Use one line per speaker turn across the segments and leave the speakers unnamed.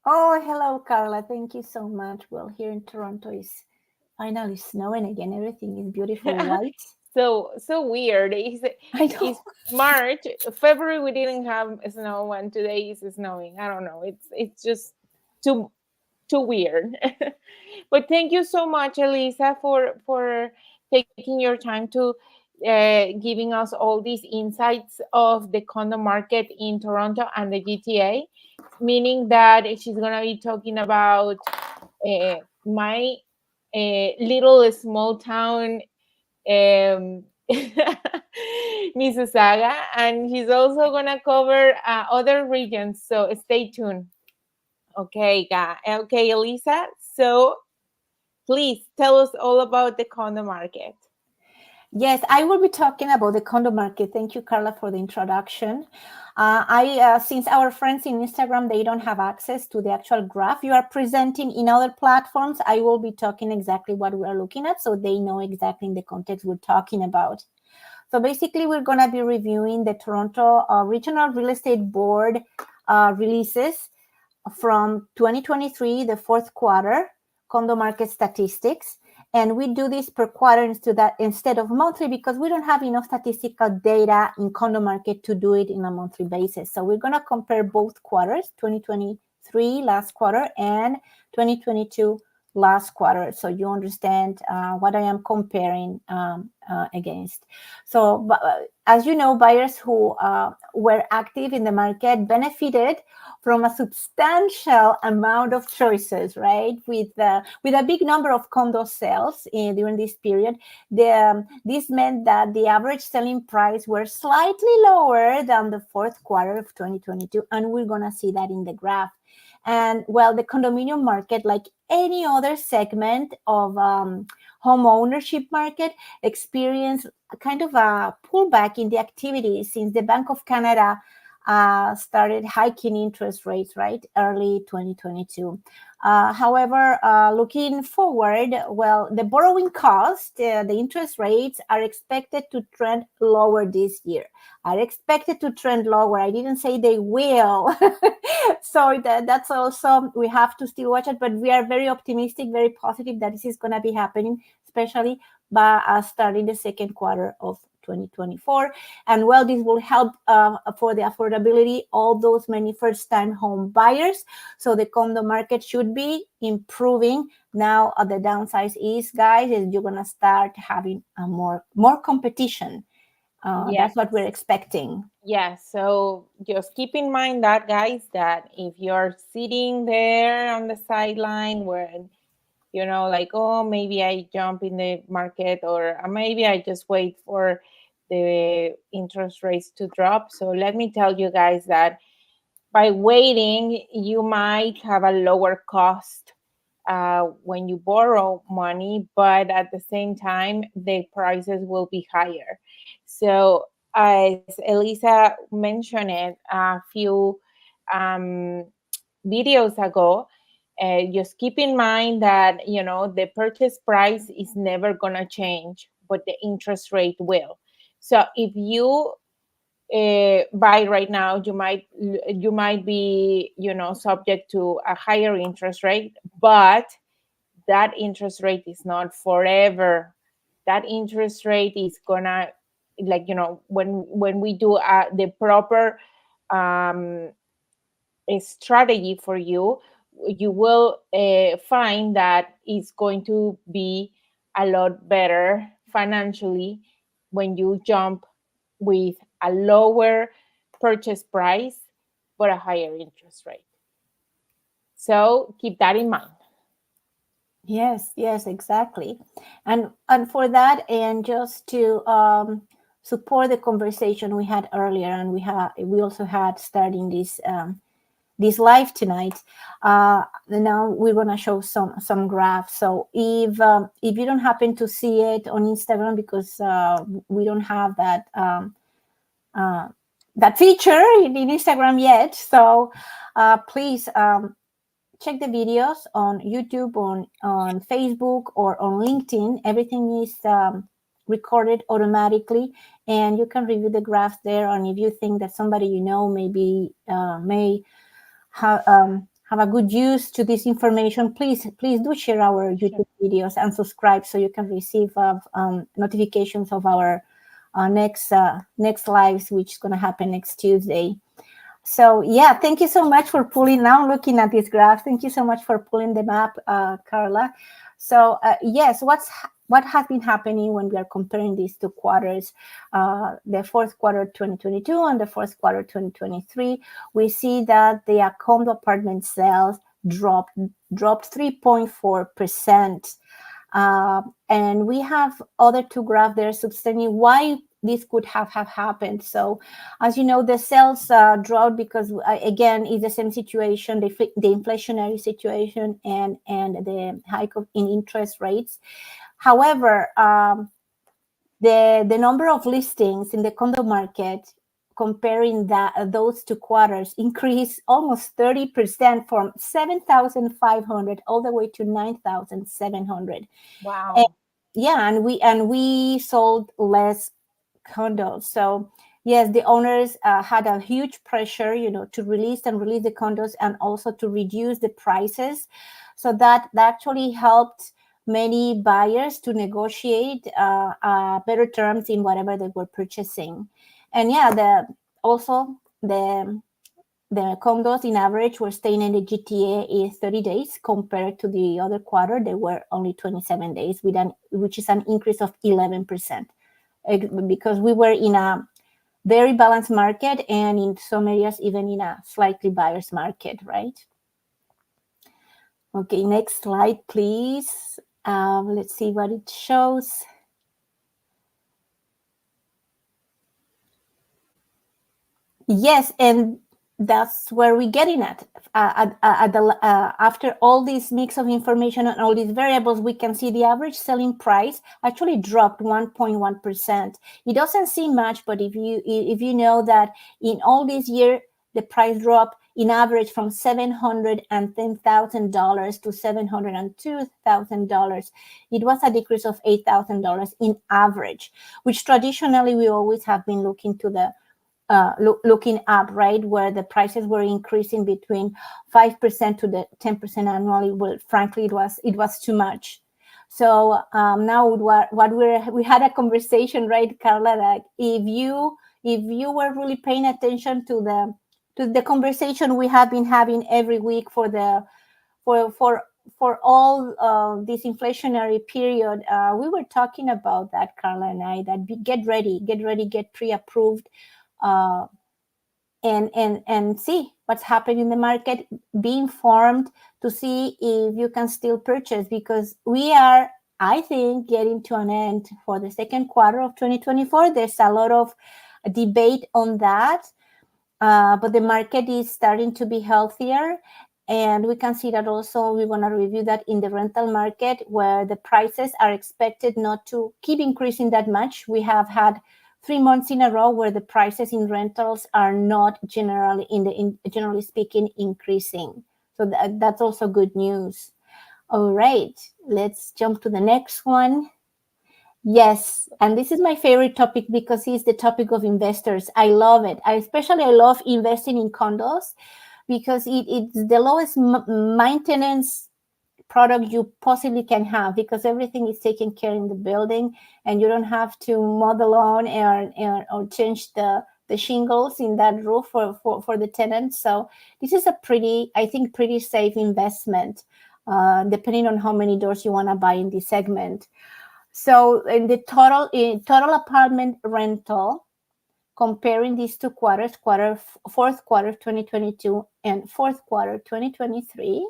Oh, hello, Carla. Thank you so much. Well, here in Toronto is finally snowing again. Everything is beautiful white.
So weird.
I
It's
know.
March, February. We didn't have snow, and today is snowing. I don't know. It's just too too weird. But thank you so much, Elisa, for taking your time to giving us all these insights of the condo market in Toronto and the GTA. Meaning that she's gonna be talking about my little small town, Mississauga, and he's also gonna cover other regions. So stay tuned. Okay, okay, Elisa. So please tell us all about the condo market.
Yes, I will be talking about the condo market. Thank you, Carla, for the introduction. Since our friends in Instagram, they don't have access to the actual graph you are presenting in other platforms, I will be talking exactly what we are looking at so they know exactly in the context we're talking about. So basically, we're going to be reviewing the Toronto Regional Real Estate Board releases from 2023, the fourth quarter, condo market statistics. And we do this per quarter instead of monthly because we don't have enough statistical data in condo market to do it in a monthly basis. So we're going to compare both quarters, 2023 last quarter and 2022 last quarter, so you understand what I am comparing against. So as you know, buyers who were active in the market benefited from a substantial amount of choices, right? With a big number of condo sales during this period, this meant that the average selling price were slightly lower than the fourth quarter of 2022, and we're gonna see that in the graph. And well, the condominium market, like any other segment of home ownership market, experienced kind of a pullback in the activity since the Bank of Canada started hiking interest rates, right, early 2022. However, looking forward, well, the borrowing cost, the interest rates are expected to trend lower this year. Are expected to trend lower. I didn't say they will. So that's also, we have to still watch it, but we are very optimistic, very positive that this is going to be happening, especially by starting the second quarter of 2024. And well, this will help for the affordability all those many first-time home buyers. So the condo market should be improving. Now the downside is, guys, is you're gonna start having a more competition. That's what we're
Yes.
expecting.
Yeah, so just keep in mind that, guys, that if you're sitting there on the sideline where, like, oh, maybe I jump in the market, or maybe I just wait for the interest rates to drop. So let me tell you guys that by waiting, you might have a lower cost when you borrow money, but at the same time, the prices will be higher. So, as Elisa mentioned it a few um, videos ago, just keep in mind that the purchase price is never gonna change, but the interest rate will. So if you buy right now, you might be subject to a higher interest rate, but that interest rate is not forever. That interest rate is gonna, like, when we do the proper um, strategy for you, you will find that it's going to be a lot better financially when you jump with a lower purchase price but a higher interest rate. So keep that in mind.
Yes, exactly. And for that, and just to support the conversation we had earlier, and we also had starting this live tonight. Now we're gonna show some graphs. So if you don't happen to see it on Instagram because we don't have uh, that feature in Instagram yet, so please check the videos on YouTube, on Facebook, or on LinkedIn. Everything is recorded automatically, and you can review the graphs there. And if you think that somebody maybe may have a good use to this information, please do share our YouTube videos and subscribe so you can receive notifications of our next lives, which is going to happen next Tuesday. So yeah, thank you so much for pulling. Now looking at this graph, thank you so much for pulling them up, Carla. So yes, what has been happening when we are comparing these two quarters, the fourth quarter 2022 and the fourth quarter 2023, we see that the condo apartment sales dropped 3.4%. And we have other two graphs there sustaining why this could have happened. So as you know, the sales dropped because again, it's the same situation, the inflationary situation and the hike in interest rates. However, the number of listings in the condo market comparing those two quarters increased almost 30% from 7,500 all the way to 9,700.
Wow.
And, yeah, and we sold less condos. So yes, the owners had a huge pressure, to release the condos and also to reduce the prices. So that actually helped many buyers to negotiate better terms in whatever they were purchasing. And yeah, the condos in average were staying in the GTA is 30 days compared to the other quarter. They were only 27 days, which is an increase of 11%. Because we were in a very balanced market and in some areas even in a slightly buyer's market, right? Okay, next slide, please. Let's see what it shows. Yes, and that's where we're getting at. After all this mix of information and all these variables, we can see the average selling price actually dropped 1.1%. It doesn't seem much, but if you know that in all this year, the price dropped in average from $710,000 to $702,000. It was a decrease of $8,000 in average, which traditionally we always have been looking up, right, where the prices were increasing between 5% to the 10% annually. Well, frankly, it was too much. So now we had a conversation, right, Carla, that if you were really paying attention to the conversation we have been having every week for all this inflationary period, we were talking about that, Carla and I, that get ready, get pre-approved. And see what's happening in the market, be informed to see if you can still purchase, because we are, I think, getting to an end for the second quarter of 2024. There's a lot of debate on that, but the market is starting to be healthier. And we can see that also. We want to review that in the rental market, where the prices are expected not to keep increasing that much. We have had 3 months in a row where the prices in rentals are not generally speaking increasing. So that's also good news. All right, let's jump to the next one. Yes, and this is my favorite topic because it's the topic of investors. I love it. I love investing in condos because it's the lowest maintenance product you possibly can have, because everything is taken care in the building and you don't have to mow the lawn or change the shingles in that roof for the tenants. So this is a pretty safe investment, depending on how many doors you want to buy in this segment. So in the total apartment rental, comparing these two quarters, fourth quarter 2022 and fourth quarter 2023,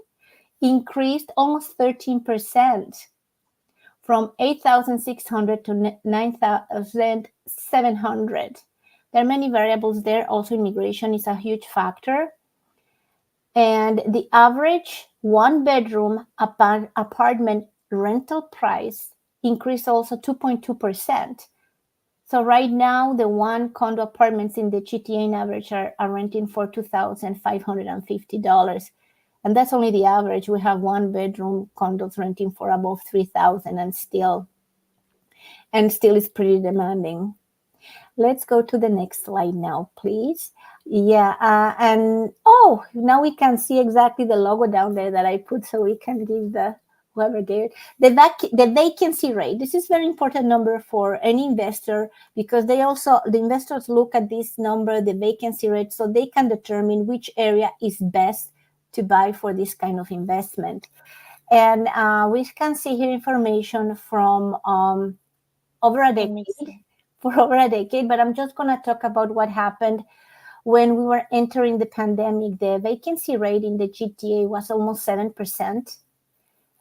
increased almost 13%, from 8,600 to 9,700. There are many variables there. Also, immigration is a huge factor. And the average one-bedroom apartment rental price increased also 2.2%. So right now, the one condo apartments in the GTA in average are renting for $2,550. And that's only the average. We have one bedroom condos renting for above $3,000, and still is pretty demanding. Let's go to the next slide now, please. Yeah, and Oh, now we can see exactly the logo down there that I put, so we can give the whoever gave it the vacancy rate. This is very important number for any investor, because the investors look at this number, the vacancy rate, so they can determine which area is best to buy for this kind of investment. And we can see here information from over a
Let me
decade,
see.
for over a decade. But I'm just going to talk about what happened when we were entering the pandemic. The vacancy rate in the GTA was almost 7%.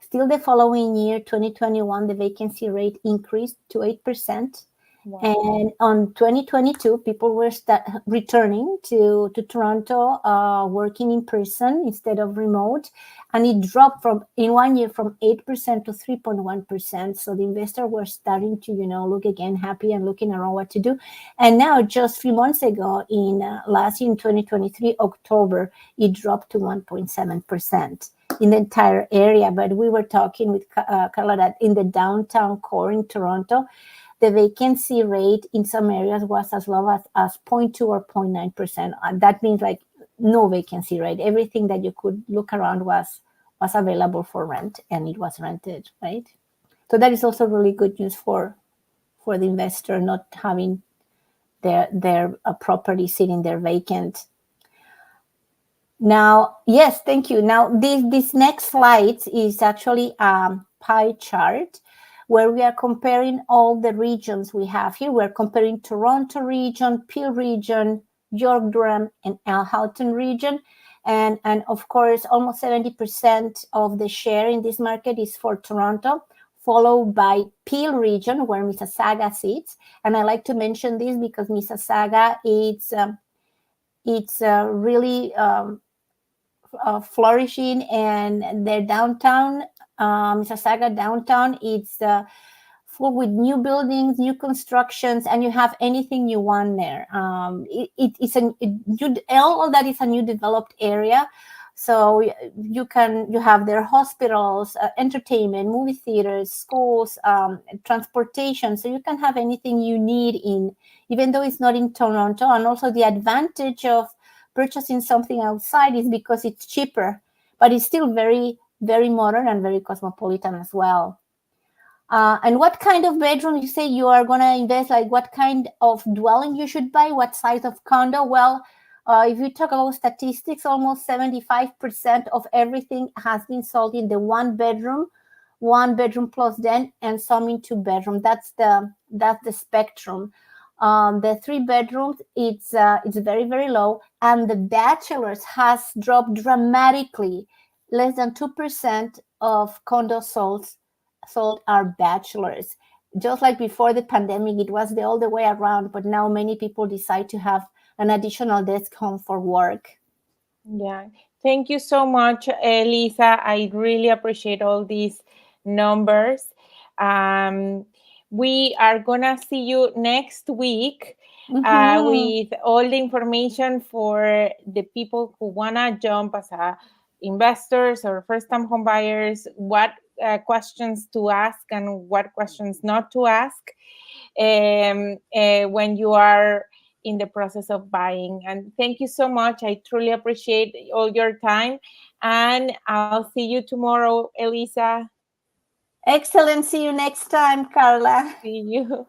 Still, the following year, 2021, the vacancy rate increased to 8%.
Wow.
And on 2022, people were returning to Toronto, working in person instead of remote. And it dropped in 1 year from 8% to 3.1%. So the investors were starting to, look again happy and looking around what to do. And now, just 3 months ago, last year in 2023, October, it dropped to 1.7% in the entire area. But we were talking with Carla that in the downtown core in Toronto, the vacancy rate in some areas was as low as 0.2 or 0.9%. That means like no vacancy rate. Everything that you could look around was available for rent, and it was rented, right? So that is also really good news for the investor, not having their property sitting there vacant. Now, yes, thank you. Now, this next slide is actually a pie chart where we are comparing all the regions we have here. We're comparing Toronto region, Peel region, York, Durham, and Halton region. And of course, almost 70% of the share in this market is for Toronto, followed by Peel region, where Mississauga sits. And I like to mention this because Mississauga, it's really flourishing, and their downtown, Mississauga downtown, it's full with new buildings, new constructions, and you have anything you want there. All that is a new developed area. So you have their hospitals, entertainment, movie theaters, schools, transportation. So you can have anything you need even though it's not in Toronto. And also the advantage of purchasing something outside is because it's cheaper, but it's still very, very modern and very cosmopolitan as well. And what kind of bedroom you say you are going to invest? Like what kind of dwelling you should buy? What size of condo? Well, if you talk about statistics, almost 75% of everything has been sold in the one bedroom plus den, and some in 2 bedroom. That's the spectrum. The 3 bedrooms, it's very, very low, and the bachelors has dropped dramatically. Less than 2% of condos sold are bachelors. Just like before the pandemic, it was the all the way around, but now many people decide to have an additional desk home for work.
Yeah. Thank you so much, Lisa. I really appreciate all these numbers. We are going to see you next week with all the information for the people who want to jump as investors or first-time home buyers, what questions to ask and what questions not to ask when you are in the process of buying. And thank you so much. I truly appreciate all your time. And I'll see you tomorrow, Elisa.
Excellent. See you next time, Carla.
See you.